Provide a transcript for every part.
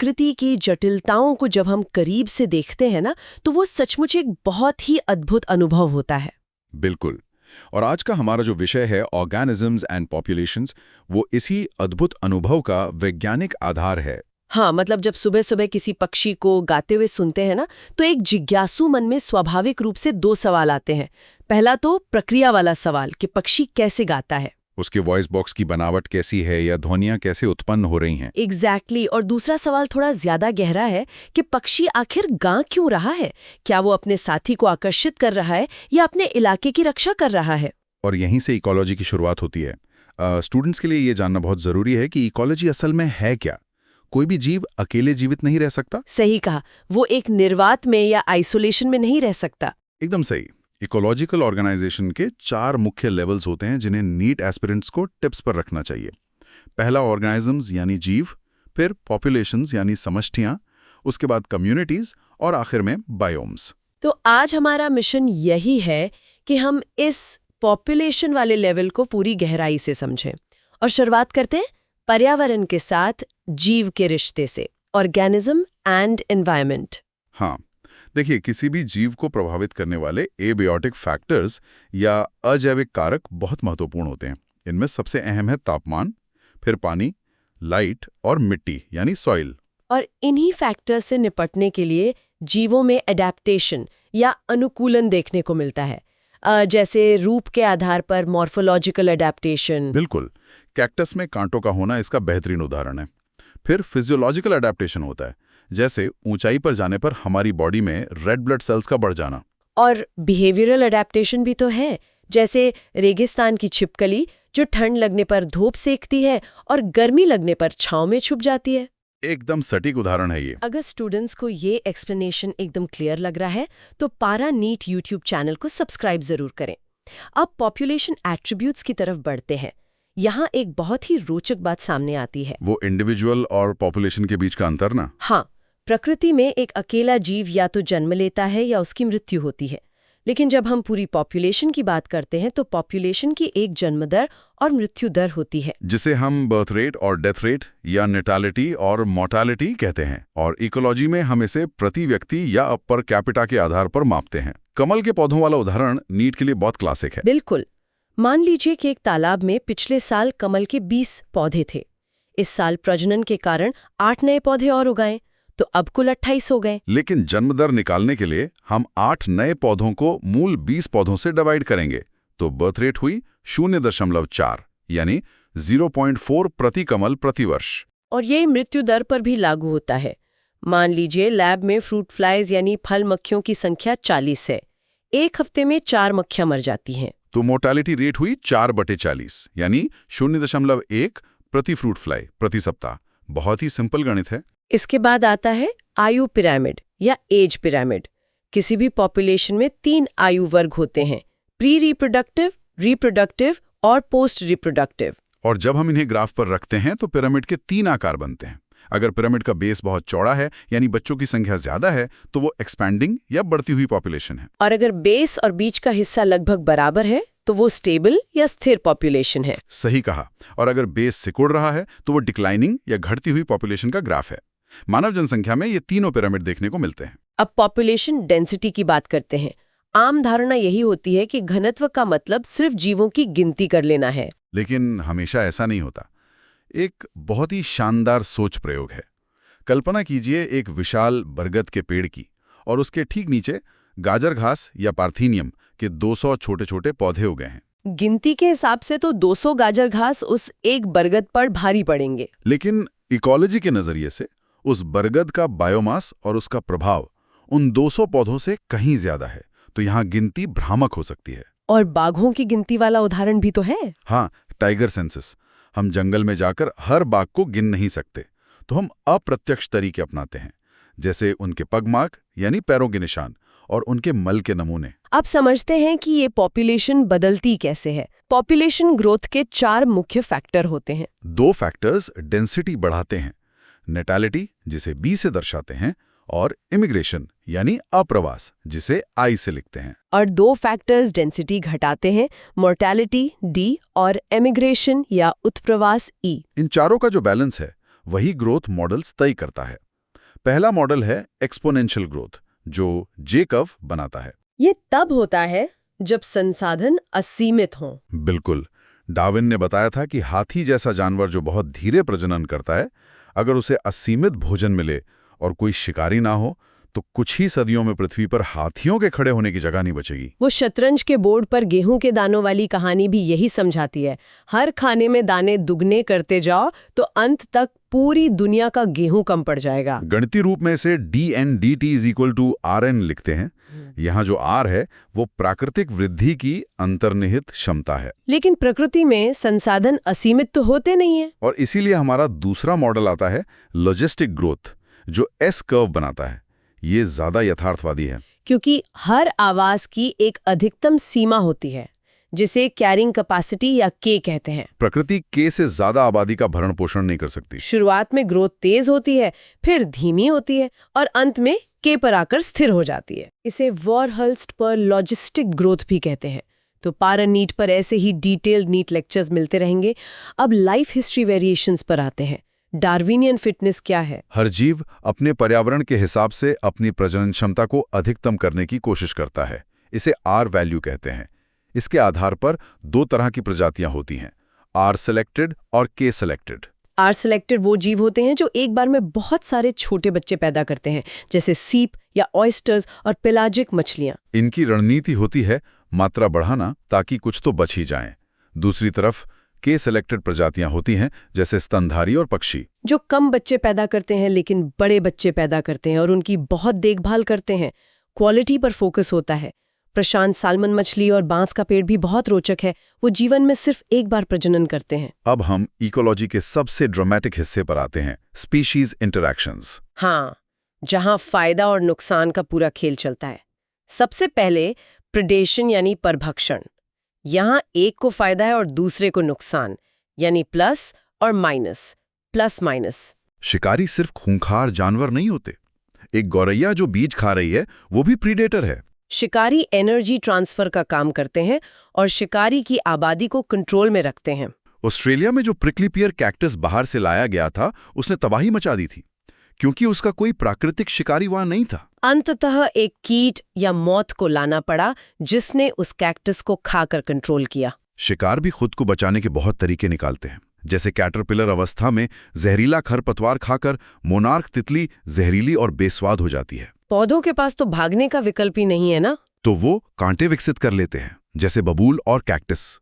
प्रकृति की जटिलताओं को जब हम करीब से देखते हैं ना, तो वो सचमुच एक बहुत ही अद्भुत अनुभव होता है। बिल्कुल। और आज का हमारा जो विषय है ऑर्गेनिजम्स एंड पॉपुलेशंस, वो इसी अद्भुत अनुभव का वैज्ञानिक आधार है। हाँ, मतलब जब सुबह सुबह किसी पक्षी को गाते हुए सुनते हैं ना, तो एक जिज्ञासु मन में स्वाभाविक रूप से दो सवाल आते हैं। पहला तो प्रक्रिया वाला सवाल कि पक्षी कैसे गाता है, उसके वॉइस बॉक्स की बनावट कैसी है या ध्वनियां कैसे उत्पन्न हो रही हैं। एग्जैक्टली। और दूसरा सवाल थोड़ा ज्यादा गहरा है कि पक्षी आखिर गा क्यों रहा है। क्या वो अपने साथी को आकर्षित कर रहा है या अपने इलाके की रक्षा कर रहा है। और यहीं से इकोलॉजी की शुरुआत होती है। स्टूडेंट्स के लिए ये जानना बहुत जरूरी है कि इकोलॉजी असल में है क्या। कोई भी जीव अकेले जीवित नहीं रह सकता। सही कहा, वो एक निर्वात में या आइसोलेशन में नहीं रह सकता। एकदम सही। इकोलॉजिकल ऑर्गेनाइजेशन के 4 मुख्य लेवल्स होते हैं जिन्हें नीट एस्पिरेंट्स को टिप्स पर रखना चाहिए। पहला ऑर्गेनिजम्स यानी जीव, फिर पॉपुलेशंस यानी समष्टियां, उसके बाद कम्युनिटीज और आखिर में बायोम्स। तो आज हमारा मिशन यही है कि हम इस पॉपुलेशन वाले लेवल को पूरी गहराई से समझें। और शुरुआत करते हैं पर्यावरण के साथ जीव के रिश्ते से, ऑर्गेनिज्म एंड एनवायरनमेंट। हाँ, देखिए, किसी भी जीव को प्रभावित करने वाले एबियोटिक फैक्टर्स या अजैविक कारक बहुत महत्वपूर्ण होते हैं। इनमें सबसे अहम है तापमान, फिर पानी, लाइट और मिट्टी यानी सॉइल। और इन्हीं फैक्टर्स से निपटने के लिए जीवों में एडेप्टेशन या अनुकूलन देखने को मिलता है। जैसे रूप के आधार पर मॉर्फोलॉजिकल एडेप्टेशन। बिल्कुल, कैक्टस में कांटों का होना इसका बेहतरीन उदाहरण है। फिर फिजियोलॉजिकल एडेप्टेशन होता है, जैसे ऊंचाई पर जाने पर हमारी बॉडी में रेड ब्लड सेल्स का बढ़ जाना। और बिहेवियरल एडेप्टेशन भी तो है, जैसे रेगिस्तान की छिपकली जो ठंड लगने पर धूप सेकती है और गर्मी लगने पर छांव में छुप जाती है। एकदम सटीक उदाहरण है ये। अगर स्टूडेंट्स को ये एक्सप्लेनेशन एकदम क्लियर लग रहा है तो पारा नीट यूट्यूब चैनल को सब्सक्राइब जरूर करें। अब पॉपुलेशन एट्रीब्यूट्स की तरफ बढ़ते हैं। यहाँ एक बहुत ही रोचक बात सामने आती है। वो इंडिविजुअल और पॉपुलेशन के बीच का अंतर ना। हाँ, प्रकृति में एक अकेला जीव या तो जन्म लेता है या उसकी मृत्यु होती है, लेकिन जब हम पूरी पॉपुलेशन की बात करते हैं तो पॉपुलेशन की एक जन्म दर और मृत्यु दर होती है, जिसे हम बर्थ रेट और डेथ रेट या नेटालिटी और मोर्टालिटी कहते हैं। और इकोलॉजी में हम इसे प्रति व्यक्ति या पर कैपिटा के आधार पर मापते हैं। कमल के पौधों वाला उदाहरण नीट के लिए बहुत क्लासिक है। बिल्कुल। मान लीजिए कि एक तालाब में पिछले साल कमल के 20 पौधे थे। इस साल प्रजनन के कारण 8 नए पौधे और उगाए, तो अब कुल 28 हो गए। लेकिन जन्म दर निकालने के लिए हम 8 नए पौधों को मूल 20 पौधों से डिवाइड करेंगे, तो बर्थ रेट हुई 0.4 यानी 0.4 प्रति कमल प्रति वर्ष। और ये मृत्यु दर पर भी लागू होता है। मान लीजिए लैब में फ्रूट फ्लाइज यानी फल मक्खियों की संख्या 40 है। एक हफ्ते में 4 मक्खियां मर जाती हैं, तो मोर्टालिटी रेट हुई 4/40 यानी 0.1 प्रति फ्रूट फ्लाई प्रति सप्ताह। बहुत ही सिंपल गणित है। इसके बाद आता है आयु पिरामिड या एज पिरामिड। किसी भी पॉपुलेशन में 3 आयु वर्ग होते हैं, प्री रिप्रोडक्टिव, रिप्रोडक्टिव और पोस्ट रिप्रोडक्टिव। और जब हम इन्हें ग्राफ पर रखते हैं तो पिरामिड के 3 आकार बनते हैं। अगर पिरामिड का बेस बहुत चौड़ा है यानी बच्चों की संख्या ज्यादा है तो वो एक्सपैंडिंग या बढ़ती हुई पॉपुलेशन है। और अगर बेस और बीच का हिस्सा लगभग बराबर है तो वो स्टेबल या स्थिर पॉपुलेशन है। सही कहा। और अगर बेस सिकुड़ रहा है तो वो डिक्लाइनिंग या घटती हुई पॉपुलेशन का ग्राफ है। मानव जनसंख्या में ये तीनों पिरामिड देखने को मिलते हैं। अब पॉपुलेशन डेंसिटी की बात करते हैं। आम धारणा यही होती है कि घनत्व का मतलब सिर्फ जीवों की गिनती कर लेना है, लेकिन हमेशा ऐसा नहीं होता। एक बहुत ही शानदार सोच प्रयोग है। कल्पना कीजिए एक विशाल बरगद के पेड़ की, और उसके ठीक नीचे गाजर घास या पार्थीनियम के 200 छोटे छोटे पौधे उगे हैं। गिनती के हिसाब से तो 200 गाजर घास उस एक बरगद पर भारी पड़ेंगे। लेकिन इकोलॉजी के नजरिए से उस बरगद का बायोमास और उसका प्रभाव उन 200 पौधों से कहीं ज्यादा है, तो यहाँ गिनती भ्रामक हो सकती है। और बाघों की गिनती वाला उदाहरण भी तो है। हाँ, टाइगर सेंसस। हम जंगल में जाकर हर बाघ को गिन नहीं सकते, तो हम अप्रत्यक्ष तरीके अपनाते हैं, जैसे उनके पगमार्क यानी पैरों के निशान और उनके मल के नमूने। अब समझते हैं कि ये पॉपुलेशन बदलती कैसे है। पॉपुलेशन ग्रोथ के 4 मुख्य फैक्टर होते हैं। 2 फैक्टर्स डेंसिटी बढ़ाते हैं, नेटालिटी जिसे बी से दर्शाते हैं और इमिग्रेशन यानी अप्रवास जिसे आई से लिखते हैं। और 2 फैक्टर्स डेंसिटी घटाते हैं, मोर्टेलिटी डी और एमिग्रेशन या उत्प्रवास ई। इन चारों का जो बैलेंस है वही ग्रोथ मॉडल्स तय करता है। पहला मॉडल है एक्सपोनेंशियल ग्रोथ, जो जे कर्व बनाता है। ये तब होता है जब संसाधन असीमित हों। बिल्कुल। डार्विन ने बताया था कि हाथी जैसा जानवर जो बहुत धीरे प्रजनन करता है, अगर उसे असीमित भोजन मिले और कोई शिकारी ना हो तो कुछ ही सदियों में पृथ्वी पर हाथियों के खड़े होने की जगह नहीं बचेगी। वो शतरंज के बोर्ड पर गेहूं के दानों वाली कहानी भी यही समझाती है। हर खाने में दाने दुगने करते जाओ तो अंत तक पूरी दुनिया का गेहूं कम पड़ जाएगा। गणितीय रूप में इसे dN/dt = Rn लिखते हैं। यहाँ जो R है वो प्राकृतिक वृद्धि की अंतर्निहित क्षमता है। लेकिन प्रकृति में संसाधन असीमित तो होते नहीं है। और इसीलिए हमारा दूसरा मॉडल आता है लॉजिस्टिक ग्रोथ, जो एस कर्व बनाता है। ये ज्यादा यथार्थवादी है, क्योंकि हर आवास की एक अधिकतम सीमा होती है, जिसे कैरिंग कैपेसिटी या के कहते हैं। प्रकृति के से ज्यादा आबादी का भरण पोषण नहीं कर सकती। शुरुआत में ग्रोथ तेज होती है, फिर धीमी होती है और अंत में के पर आकर स्थिर हो जाती है। इसे वॉरहल्स्ट पर लॉजिस्टिक ग्रोथ भी कहते हैं। तो पारा नीट पर ऐसे ही डिटेल्ड नीट लेक्चर्स मिलते रहेंगे। अब लाइफ हिस्ट्री वेरिएशंस पर आते हैं। डार्विनियन फिटनेस क्या है? हर जीव अपने पर्यावरण के हिसाब से अपनी प्रजनन क्षमता को अधिकतम करने की कोशिश करता है। इसे आर वैल्यू कहते हैं। इसके आधार पर दो तरह की प्रजातियां होती हैं, आर सेलेक्टेड और के सेलेक्टेड। आर सेलेक्टेड वो जीव होते हैं जो एक बार में बहुत सारे छोटे बच्चे पैदा करते हैं, जैसे सीप या ऑयस्टर्स और पेलाजिक मछलियां। इनकी रणनीति होती है मात्रा बढ़ाना ताकि कुछ तो बच ही जाएं। दूसरी तरफ के सेलेक्टेड प्रजातियां होती हैं, जैसे स्तनधारी और पक्षी, जो कम बच्चे पैदा करते हैं लेकिन बड़े बच्चे पैदा करते हैं और उनकी बहुत देखभाल करते हैं। क्वालिटी पर फोकस होता है। प्रशांत साल्मन मछली और बांस का पेड़ भी बहुत रोचक है। वो जीवन में सिर्फ एक बार प्रजनन करते हैं। अब हम इकोलॉजी के सबसे ड्रामेटिक हिस्से पर आते हैं, स्पीशीज इंटरैक्शंस। हाँ, जहां फायदा और नुकसान का पूरा खेल चलता है। सबसे पहले प्रेडेशन यानी परभक्षण। यहाँ एक को फायदा है और दूसरे को नुकसान, यानी प्लस और माइनस, प्लस माइनस। शिकारी सिर्फ खूंखार जानवर नहीं होते। एक गौरैया जो बीज खा रही है वो भी प्रीडेटर है। शिकारी एनर्जी ट्रांसफर का काम करते हैं और शिकारी की आबादी को कंट्रोल में रखते हैं। ऑस्ट्रेलिया में जो प्रिकली पियर कैक्टस बाहर से लाया गया था, उसने तबाही मचा दी थी, क्योंकि उसका कोई प्राकृतिक शिकारी वहां नहीं था। अंततः एक कीट या मौत को लाना पड़ा, जिसने उस कैक्टस को खाकर कंट्रोल किया। शिकार भी खुद को बचाने के बहुत तरीके निकालते हैं। जैसे कैटरपिलर अवस्था में जहरीला खरपतवार खाकर मोनार्क तितली जहरीली और बेस्वाद हो जाती है। पौधों के पास तो भागने का विकल्प ही नहीं है ना, तो वो कांटे विकसित कर लेते हैं, जैसे बबूल और कैक्टस।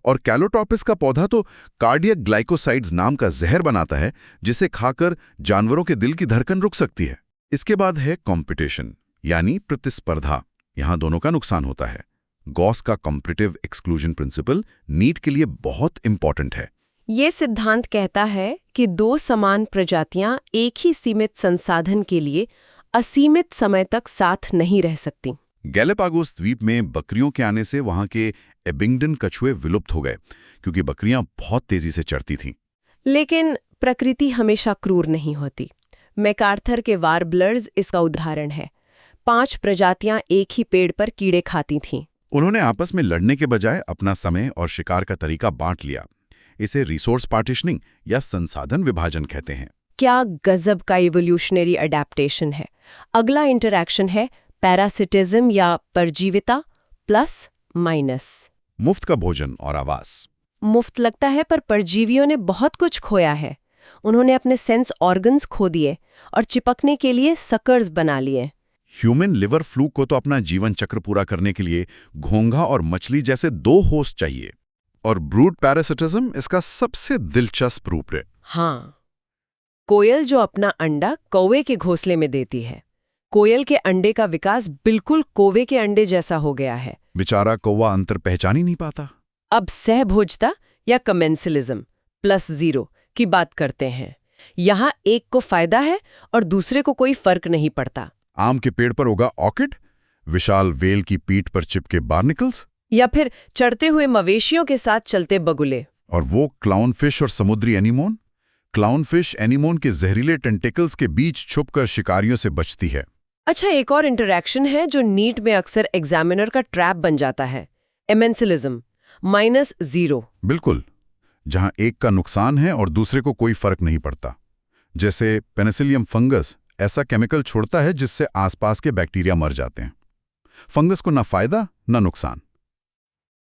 और कैलोटॉपिस का पौधा तो कार्डियक ग्लाइकोसाइड्स नाम का जहर बनाता है, जिसे खाकर जानवरों के दिल की धड़कन रुक सकती है। इसके बाद है कंपटीशन, यानी प्रतिस्पर्धा। यहां दोनों का नुकसान होता है। गॉस का कॉम्पिटिटिव एक्सक्लूजन प्रिंसिपल नीट के लिए बहुत इंपॉर्टेंट है। ये सिद्धांत कहता है कि दो समान प्रजातियां एक ही सीमित संसाधन के लिए असीमित समय तक साथ नहीं रह सकती। गैलापागोस द्वीप में बकरियों के आने से वहां के एबिंगडन कछुए विलुप्त हो गए, क्योंकि बकरियां बहुत तेजी से चढ़ती थीं। लेकिन प्रकृति हमेशा क्रूर नहीं होती। मैकार्थर के वार्बलर्स इसका उदाहरण है। 5 प्रजातियां एक ही पेड़ पर कीड़े खाती थीं। उन्होंने आपस में लड़ने के बजाय अपना समय और शिकार का तरीका बांट लिया। इसे रिसोर्स पार्टीशनिंग या संसाधन विभाजन कहते हैं। क्या गजब का इवोल्यूशनरी अडेप्टेशन है। अगला इंटरैक्शन है पैरासिटिज्म या परजीविता, प्लस माइनस। मुफ्त का भोजन और आवास। मुफ्त लगता है, पर परजीवियों ने बहुत कुछ खोया है। उन्होंने अपने सेंस ऑर्गन्स खो दिए और चिपकने के लिए सकर्स बना लिए। ह्यूमन लिवर फ्लूक को तो अपना जीवन चक्र पूरा करने के लिए घोंघा और मछली जैसे 2 होस्ट चाहिए। और ब्रूड पैरासिटिज्म इसका सबसे दिलचस्प रूप है। हाँ, कोयल जो अपना अंडा कौवे के घोंसले में देती है। कोयल के अंडे का विकास बिल्कुल कौवे के अंडे जैसा हो गया है। बेचारा कौवा अंतर पहचान ही नहीं पाता। अब सहभोजता या कमेंसलिज्म +0 की बात करते हैं। यहाँ एक को फायदा है और दूसरे को कोई फर्क नहीं पड़ता। आम के पेड़ पर होगा ऑर्किड, विशाल वेल की पीठ पर चिपके बार्निकल्स, या फिर चढ़ते हुए मवेशियों के साथ चलते बगुले। और वो क्लाउनफिश और समुद्री एनीमोन। क्लाउनफिश एनीमोन के जहरीले टेंटिकल्स के बीच छुपकर शिकारियों से बचती है। अच्छा, एक और इंटरैक्शन है जो नीट में अक्सर एग्जामिनर का ट्रैप बन जाता है, एमेंसिलिज्म -0। बिल्कुल, जहां एक का नुकसान है और दूसरे को कोई फर्क नहीं पड़ता। जैसे पेनिसिलियम फंगस ऐसा केमिकल छोड़ता है जिससे आसपास के बैक्टीरिया मर जाते हैं। फंगस को ना फायदा ना नुकसान।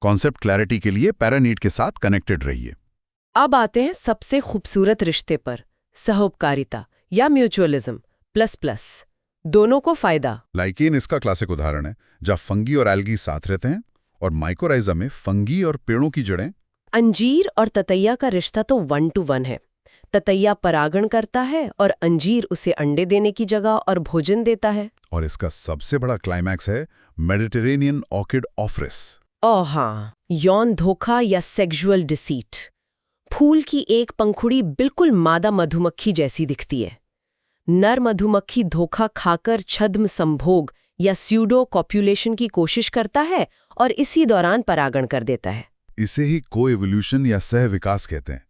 कॉन्सेप्ट क्लैरिटी के लिए पैरानीट के साथ कनेक्टेड रहिए। अब आते हैं सबसे खूबसूरत रिश्ते पर, सहोपकारिता या म्यूचुअलिज्म ++। दोनों को फायदा। लाइकेन इसका क्लासिक उदाहरण है, जहाँ फंगी और एल्गी साथ रहते हैं, और माइकोराइजा में फंगी और पेड़ों की जड़ें। अंजीर और ततैया का रिश्ता तो 1 to 1 है। ततैया परागण करता है और अंजीर उसे अंडे देने की जगह और भोजन देता है। और इसका सबसे बड़ा क्लाइमैक्स है मेडिटेरेनियन ऑर्किड ऑफ्रिस। ओह हाँ, यौन धोखा या सेक्सुअल डिसीट। फूल की एक पंखुड़ी बिल्कुल मादा मधुमक्खी जैसी दिखती है। नर मधुमक्खी धोखा खाकर छद्म संभोग या स्यूडो कॉप्युलेशन की कोशिश करता है और इसी दौरान परागण कर देता है। इसे ही को-एवोल्यूशन या सह विकास कहते हैं।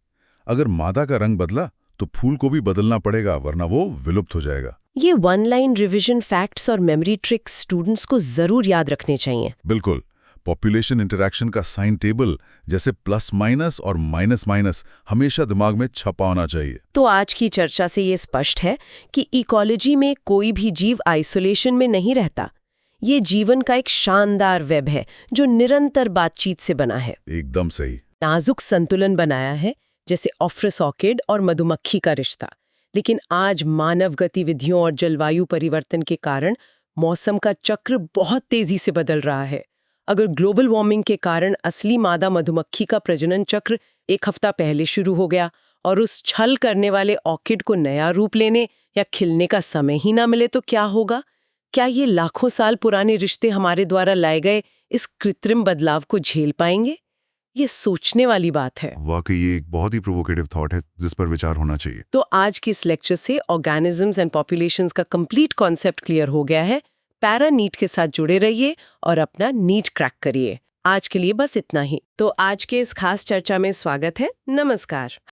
अगर मादा का रंग बदला तो फूल को भी बदलना पड़ेगा, वरना वो विलुप्त हो जाएगा। ये 1 लाइन रिवीजन फैक्ट्स और मेमोरी ट्रिक्स स्टूडेंट्स को जरूर याद रखने चाहिए। बिल्कुल। पॉपुलेशन इंटरैक्शन का साइन टेबल जैसे प्लस माइनस और माइनस माइनस हमेशा दिमाग में छपा होना चाहिए। तो आज की चर्चा से ये स्पष्ट है कि इकोलॉजी में कोई भी जीव आइसोलेशन में नहीं रहता। ये जीवन का एक शानदार वेब है जो निरंतर बातचीत से बना है। एकदम सही। नाजुक संतुलन बनाया है, जैसे ऑफ्रिस ऑर्किड और मधुमक्खी का रिश्ता। लेकिन आज मानव गतिविधियों और जलवायु परिवर्तन के कारण मौसम का चक्र बहुत तेजी से बदल रहा है। अगर ग्लोबल वार्मिंग के कारण असली मादा मधुमक्खी का प्रजनन चक्र 1 हफ्ता पहले शुरू हो गया और उस छल करने वाले ऑर्किड को नया रूप लेने या खिलने का समय ही ना मिले तो क्या होगा? क्या ये लाखों साल पुराने रिश्ते हमारे द्वारा लाए गए इस कृत्रिम बदलाव को झेल पाएंगे? ये सोचने वाली बात है। वाकई ये एक बहुत ही प्रोवोकेटिव थॉट है जिस पर विचार होना चाहिए। तो आज की इस लेक्चर से ऑर्गेनिजम्स एंड पॉपुलेशंस का कंप्लीट कॉन्सेप्ट क्लियर हो गया है। पैरा नीट के साथ जुड़े रहिए और अपना नीट क्रैक करिए। आज के लिए बस इतना ही। तो आज के इस खास चर्चा में स्वागत है। नमस्कार।